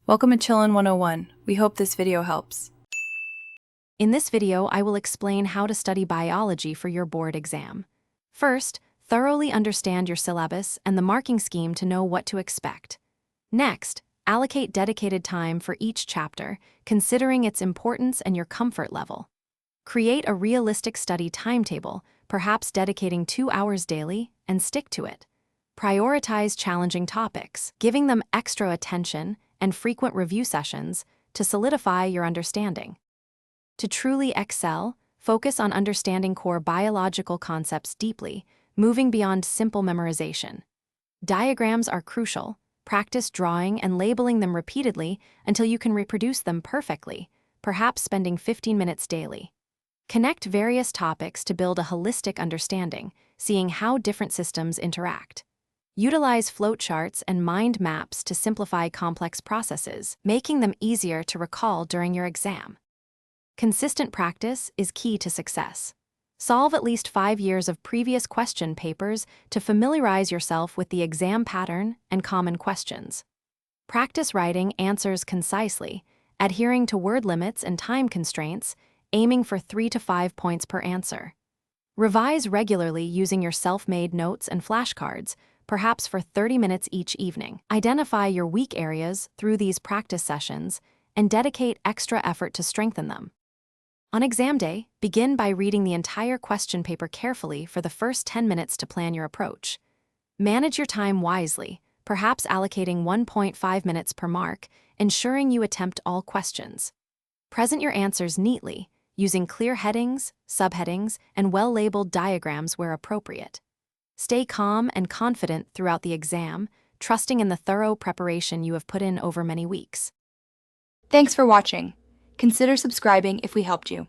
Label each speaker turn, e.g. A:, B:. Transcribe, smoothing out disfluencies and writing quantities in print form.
A: Welcome to Chillin' 101. We hope this video helps.
B: In this video, I will explain how to study biology for your board exam. First, thoroughly understand your syllabus and the marking scheme to know what to expect. Next, allocate dedicated time for each chapter, considering its importance and your comfort level. Create a realistic study timetable, perhaps dedicating 2 hours daily, and stick to it. Prioritize challenging topics, giving them extra attention and frequent review sessions to solidify your understanding. To truly excel, focus on understanding core biological concepts deeply, moving beyond simple memorization. Diagrams are crucial. Practice drawing and labeling them repeatedly until you can reproduce them perfectly, perhaps spending 15 minutes daily. Connect various topics to build a holistic understanding, seeing how different systems interact. Utilize flowcharts and mind maps to simplify complex processes, making them easier to recall during your exam. Consistent practice is key to success. Solve at least 5 years of previous question papers to familiarize yourself with the exam pattern and common questions. Practice writing answers concisely, adhering to word limits and time constraints, aiming for 3 to 5 points per answer. Revise regularly using your self-made notes and flashcards, perhaps for 30 minutes each evening. Identify your weak areas through these practice sessions and dedicate extra effort to strengthen them. On exam day, begin by reading the entire question paper carefully for the first 10 minutes to plan your approach. Manage your time wisely, perhaps allocating 1.5 minutes per mark, ensuring you attempt all questions. Present your answers neatly, using clear headings, subheadings, and well-labeled diagrams where appropriate. Stay calm and confident throughout the exam, trusting in the thorough preparation you have put in over many weeks.
C: Thanks for watching. Consider subscribing if we helped you.